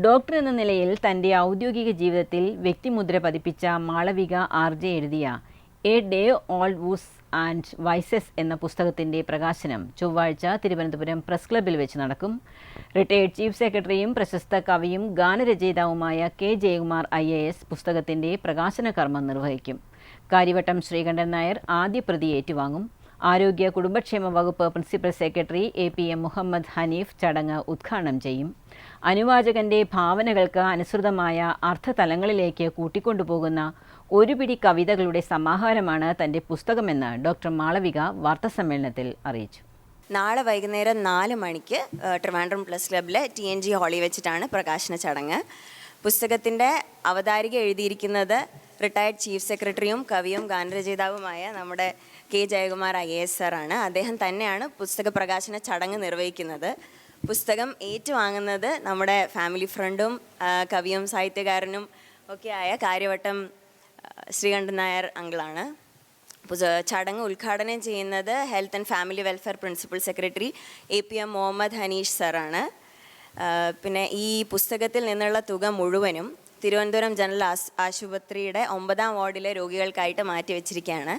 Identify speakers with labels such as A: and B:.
A: Doctor എന്ന നിലയിൽ തൻ്റെ ഔദ്യോഗിക ജീവിതത്തിൽ വ്യക്തിമുദ്ര പതിപ്പിച്ച മാളവിക ആർ.ജെ എഴുതിയ a day old woes and vices എന്ന പുസ്തകത്തിൻ്റെ പ്രകാശനം ചൊവ്വാഴ്ച തിരുവനന്തപുരം പ്രസ് ക്ലബ്ബിൽ വെച്ച് നടക്കും. റിട്ടയേർഡ് ചീഫ് സെക്രട്ടറിയും പ്രശസ്ത കവിയും ഗാനരചയിതാവുമായ കെ ജയകുമാർ IAS പുസ്തകത്തിൻ്റെ പ്രകാശന കർമ്മം നിർവഹിക്കും. കാര്യവട്ടം ശ്രീകണ്ഠൻ നായർ ആദ്യ പ്രതി ഏറ്റുവാങ്ങും. ആരോഗ്യ കുടുംബക്ഷേമ വകുപ്പ് principal secretary APM Muhammad Haneef ചടങ്ങ് ഉദ്ഘാടനം ചെയ്യും. അനുവാചകന്റെ ഭാവനകൾക്ക് അനുസൃതമായ അർത്ഥതലങ്ങളിലേക്ക് കൂട്ടിക്കൊണ്ടുപോകുന്ന ഒരു പിടി കവിതകളുടെ സമാഹാരമാണ് തൻ്റെ പുസ്തകമെന്ന് ഡോക്ടർ മാളവിക വാർത്താസമ്മേളനത്തിൽ അറിയിച്ചു.
B: നാളെ വൈകുന്നേരം 4 മണിക്ക് ട്രിവാൻഡ്രം പ്ലസ് ക്ലബ്ബിലെ TNG ഹാളിൽ വെച്ചിട്ടാണ് പ്രകാശന ചടങ്ങ്. പുസ്തകത്തിൻ്റെ അവതാരിക എഴുതിയിരിക്കുന്നത് റിട്ടയർഡ് ചീഫ് സെക്രട്ടറിയും കവിയും ഗാനരചയിതാവുമായ നമ്മുടെ കെ ജയകുമാർ IAS സാറാണ്. അദ്ദേഹം തന്നെയാണ് പുസ്തക പ്രകാശന ചടങ്ങ് നിർവഹിക്കുന്നത്. പുസ്തകം ഏറ്റുവാങ്ങുന്നത് നമ്മുടെ ഫാമിലി ഫ്രണ്ടും കവിയും സാഹിത്യകാരനും ഒക്കെ ആയ കാര്യവട്ടം ശ്രീകണ്ഠൻ നായർ അങ്കിളാണ്. ചടങ്ങ് ഉദ്ഘാടനം ചെയ്യുന്നത് health and family welfare principal secretary APM Muhammad Haneesh സാറാണ്. പിന്നെ ഈ പുസ്തകത്തിൽ നിന്നുള്ള തുക മുഴുവനും തിരുവനന്തപുരം ജനറൽ ആശുപത്രിയുടെ 9ാം വാർഡിലെ രോഗികൾക്കായിട്ട് മാറ്റിവെച്ചിരിക്കുകയാണ്.